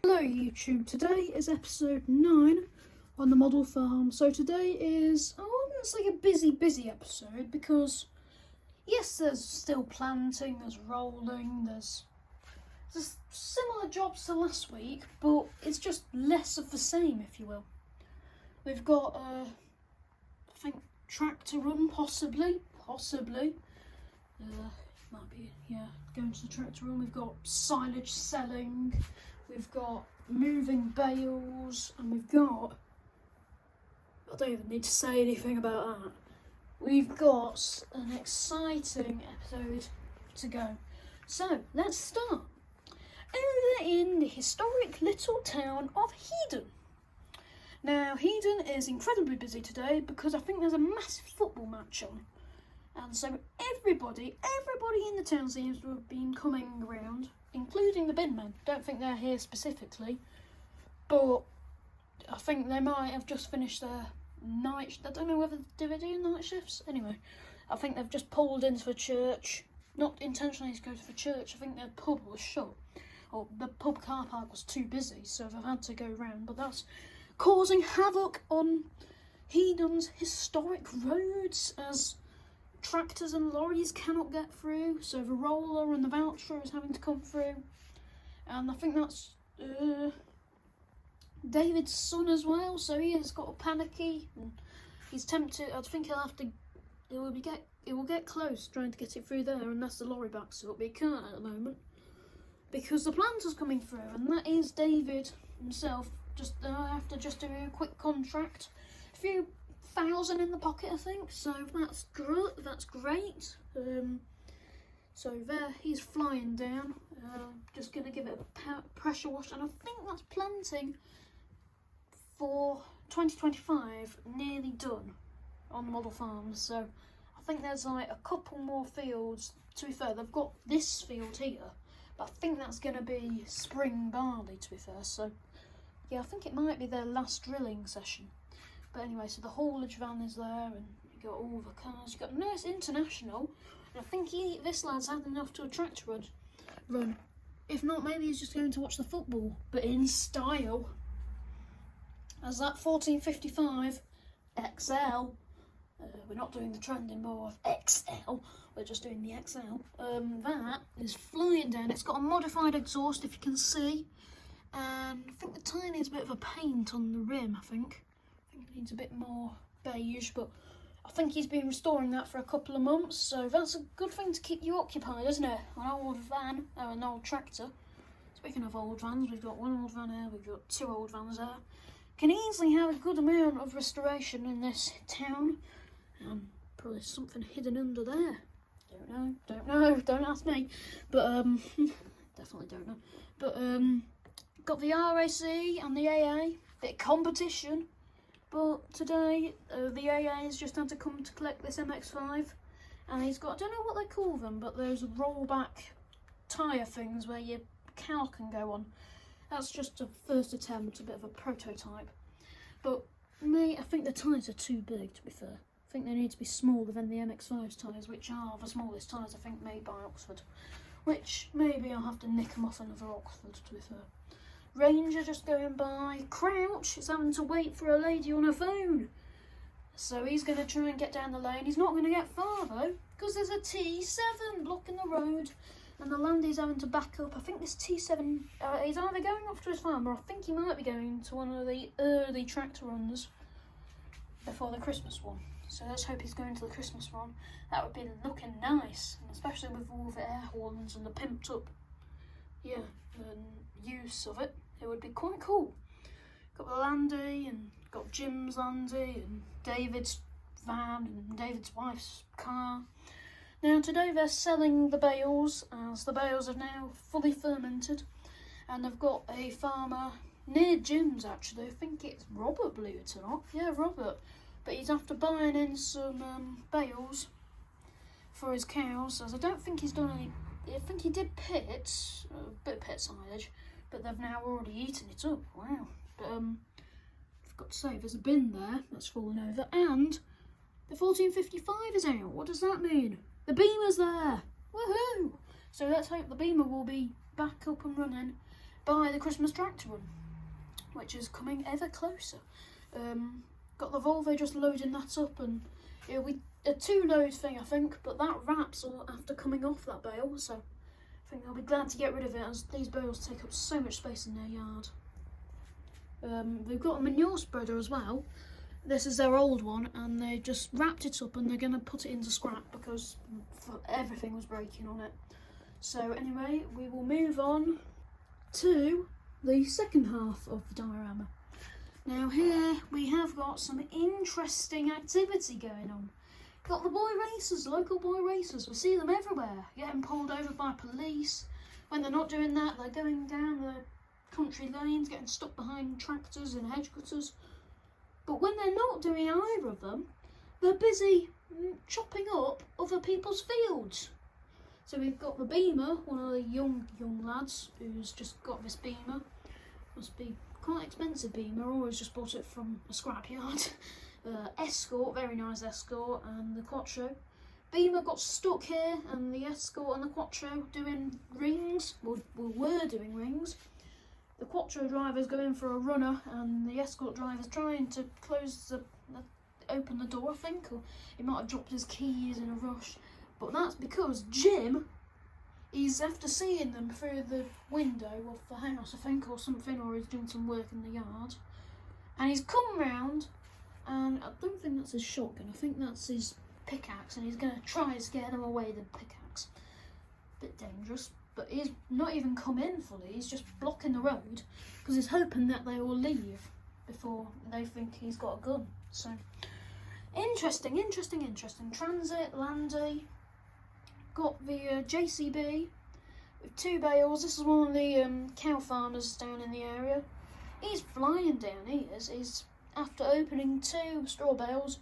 Hello YouTube, today is episode 9 on the model farm. So today is, it's like a busy episode because yes, there's still planting, there's rolling, there's similar jobs to last week, but it's just less of the same, if you will. We've got, I think, tractor run, possibly. Might be, going to the tractor run. We've got silage selling, we've got moving bales, and we've got, I don't even need to say anything about that. We've got an exciting episode to go. So, let's start. Over in the historic little town of Hedon. Now, Hedon is incredibly busy today because I think there's a massive football match on. And so everybody in the town seems to have been coming around, including the bin men. Don't think they're here specifically, but I think they might have just finished their night. I don't know whether they do night shifts. Anyway, I think they've just pulled into the church, not intentionally to go to the church. I think their pub was shut, or the pub car park was too busy, so they've had to go round. But that's causing havoc on Hedon's historic roads as tractors and lorries cannot get through, so the roller and the voucher is having to come through. And I think that's David's son as well, so he has got a panicky and he's tempted. I think it will get close trying to get it through there unless the lorry backs up, but he can't at the moment because the planter's coming through, and that is David himself. Just after just doing a quick contract, a few thousand in the pocket, I think, so that's great. So there, he's flying down. Just gonna give it a pressure wash, and I think that's planting for 2025 nearly done on the model farm. So I think there's like a couple more fields. To be fair, they've got this field here, but I think that's gonna be spring barley, to be fair. So yeah, I think it might be their last drilling session. But anyway, so the haulage van is there, and you got all the cars. You got a nice international, and I think this lad's had enough to a tractor run. If not, maybe he's just going to watch the football, but in style. As that 1455 XL, we're not doing the trending more of XL, we're just doing the XL. That is flying down. It's got a modified exhaust, if you can see, and I think the tyre needs a bit of a paint on the rim. I think it needs a bit more beige, but I think he's been restoring that for a couple of months, so that's a good thing to keep you occupied, isn't it? An old van, or an old tractor. Speaking of old vans, we've got one old van here, we've got two old vans there. Can easily have a good amount of restoration in this town. Probably something hidden under there. Don't know, don't ask me. But, definitely don't know. But, got the RAC and the AA, bit of competition. But today, the AA has just had to come to collect this MX-5, and he's got, I don't know what they call them, but those rollback tyre things where your cow can go on. That's just a first attempt, a bit of a prototype. But I think the tyres are too big, to be fair. I think they need to be smaller than the MX-5's tyres, which are the smallest tyres, I think, made by Oxford. Which, maybe I'll have to nick them off another Oxford, to be fair. Ranger just going by. Crouch is having to wait for a lady on her phone. So he's going to try and get down the lane. He's not going to get far though, because there's a T7 blocking the road. And the Landy's having to back up. I think this T7, he's either going off to his farm, or I think he might be going to one of the early tractor runs before the Christmas one. So let's hope he's going to the Christmas one. That would be looking nice, and especially with all the air horns and the pimped up, use of it. It would be quite cool. Got the Landy, and got Jim's Landy, and David's van, and David's wife's car. Now today they're selling the bales, as the bales are now fully fermented, and they've got a farmer near Jim's actually. I think it's Robert, believe it or not. Yeah, Robert. But he's after buying in some bales for his cows, as I don't think he's done any. I think he did pits, a bit of pit silage, but they've now already eaten it up. Wow. But I've got to say, there's a bin there that's fallen over, and the 1455 is out. What does that mean? The Beamer's there. Woohoo! So let's hope the Beamer will be back up and running buy the Christmas tractor run, which is coming ever closer. Got the Volvo just loading that up, and it'll be a 2-load thing, I think, but that wraps after coming off that bale, so I think they'll be glad to get rid of it, as these bales take up so much space in their yard. We've got a manure spreader as well. This is their old one, and they just wrapped it up and they're going to put it into scrap because everything was breaking on it. So anyway, we will move on to the second half of the diorama. Now here we have got some interesting activity going on. Got the boy racers, local boy racers. We see them everywhere, getting pulled over by police. When they're not doing that, they're going down the country lanes, getting stuck behind tractors and hedge cutters. But when they're not doing either of them, they're busy chopping up other people's fields. So we've got the Beamer, one of the young lads who's just got this Beamer. Must be quite expensive Beamer, or he's just bought it from a scrapyard. Escort, very nice Escort, and the Quattro. Beamer got stuck here, and the Escort and the Quattro doing rings. Well, were doing rings. The Quattro driver's going for a runner, and the Escort driver's trying to open the door, I think, or he might have dropped his keys in a rush. But that's because Jim, he's after seeing them through the window of the house, I think, or something, or he's doing some work in the yard. And he's come round, and I don't think that's his shotgun, I think that's his pickaxe, and he's going to try and scare them away with the pickaxe. Bit dangerous. But he's not even come in fully, he's just blocking the road because he's hoping that they will leave before they think he's got a gun. So, interesting. Transit, Landy, got the JCB with 2 bales. This is one of the cow farmers down in the area. He's flying down, he is. He's after opening 2 straw bales,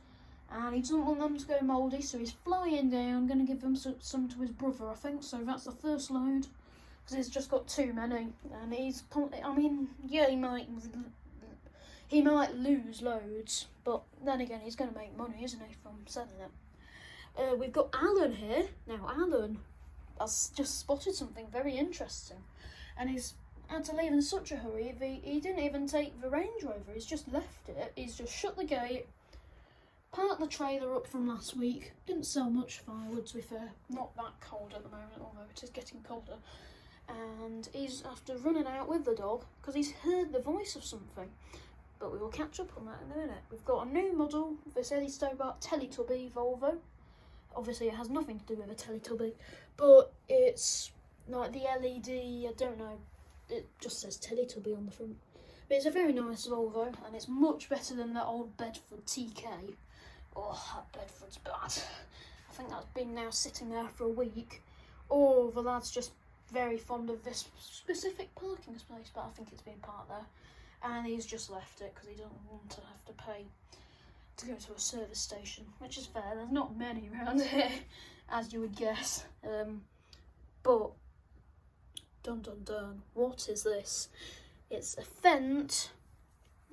and he doesn't want them to go mouldy, so he's flying down, going to give them some to his brother, I think. So that's the first load, because he's just got too many. And he's, I mean, yeah, he might lose loads, but then again, he's going to make money, isn't he, from selling it. We've got Alan here. Now, Alan has just spotted something very interesting, and he's had to leave in such a hurry. He didn't even take the Range Rover, he's just left it. He's just shut the gate, parked the trailer up from last week. Didn't sell much firewood, to be fair. Not that cold at the moment, although it is getting colder. And he's after running out with the dog because he's heard the voice of something. But we will catch up on that in a minute. We've got a new model, this Eddie Stobart Teletubby Volvo. Obviously it has nothing to do with a Teletubby, but it's like the LED, I don't know, it just says Teletubby on the front. But it's a very nice Volvo, and it's much better than the old Bedford TK. Oh, that Bedford's bad. I think that's been now sitting there for a week. Or the lad's just very fond of this specific parking space, but I think it's been parked there. And he's just left it because he doesn't want to have to pay to go to a service station, which is fair. There's not many around here, as you would guess. But, dun dun dun, what is this? It's a Fendt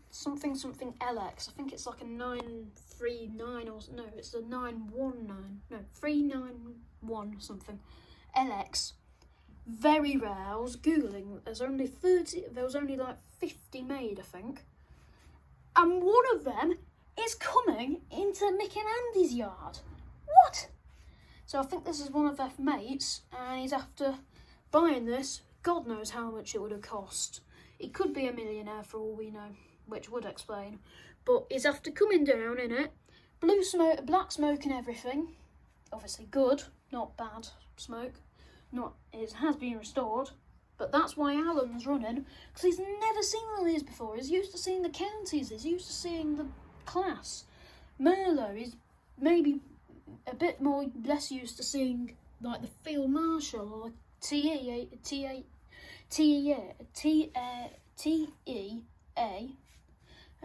something LX. I think it's like a 939 or no, it's a 919. No, 391 something. LX. Very rare. I was googling. There was only like 50 made, I think. And one of them is coming into Mick and Andy's yard. What? So I think this is one of their mates, and he's after buying this. God knows how much it would have cost. He could be a millionaire for all we know, which would explain. But he's after coming down in it. Blue smoke, black smoke and everything. Obviously good, not bad smoke. It has been restored. But that's why Alan's running, because he's never seen one of these before. He's used to seeing the counties, he's used to seeing the class. Merlot is maybe a bit less used to seeing like the Field Marshal or TEA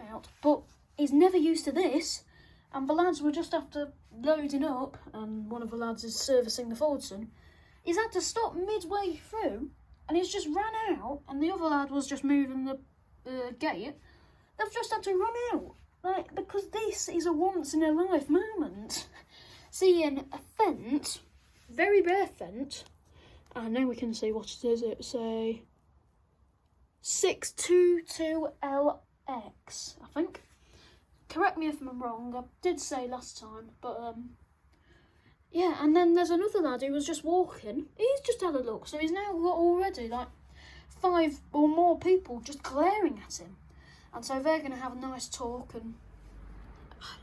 out, but he's never used to this. And the lads were just after loading up, and one of the lads is servicing the Fordson. He's had to stop midway through, and he's just ran out, and the other lad was just moving the gate. They've just had to run out, like, because this is a once-in-a-life moment. Seeing a Fendt, very rare Fendt, and now we can see what it is. It's a 622LX, I think. Correct me if I'm wrong, I did say last time, but yeah, and then there's another lad who was just walking. He's just had a look, so he's now got already like 5 or more people just glaring at him. And so they're going to have a nice talk, and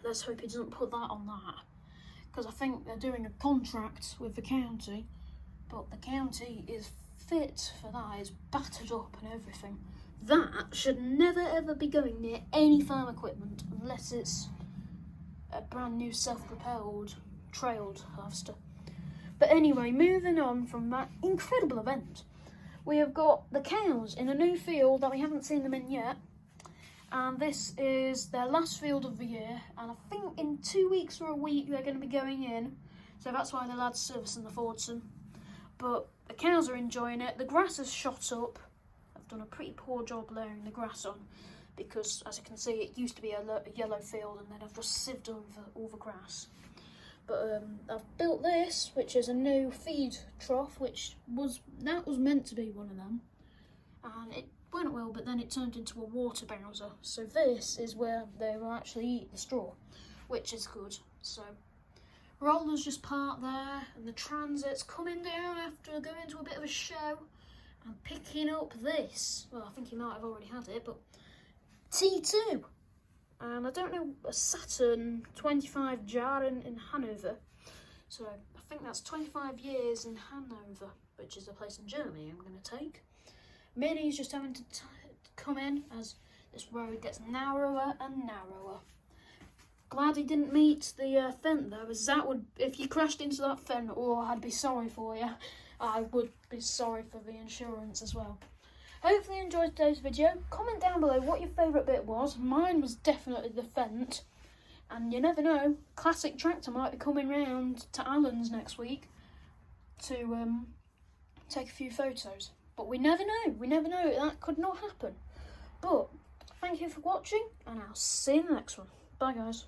let's hope he doesn't put that on that. Because I think they're doing a contract with the county, but the county is fit for that, it's battered up and everything. That should never ever be going near any farm equipment unless it's a brand new self-propelled trailed harvester. But anyway, moving on from that incredible event, we have got the cows in a new field that we haven't seen them in yet, and this is their last field of the year, and I think in 2 weeks or a week they're going to be going in, so that's why the lad's servicing the Fordson. But the cows are enjoying it. The grass has shot up. I've done a pretty poor job layering the grass on because, as you can see, it used to be a yellow field, and then I've just sieved over all the grass. But I've built this, which is a new feed trough, which was meant to be one of them, and it went well, but then it turned into a water bowser. So this is where they will actually eat the straw, which is good. So rollers just parked there, and the transit's coming down after going to a bit of a show and picking up this. Well, I think he might have already had it, but T2. And I don't know, a Saturn 25 jar in Hanover. So I think that's 25 years in Hanover, which is a place in Germany I'm going to take. Minnie's just having to come in as this road gets narrower and narrower. Glad he didn't meet the Fendt though, as that would, if you crashed into that Fendt, oh, I'd be sorry for you. I would be sorry for the insurance as well. Hopefully you enjoyed today's video. Comment down below what your favourite bit was. Mine was definitely the Fendt. And you never know, Classic Tractor might be coming round to Alan's next week to take a few photos. But we never know, that could not happen. But thank you for watching, and I'll see you in the next one. Bye guys.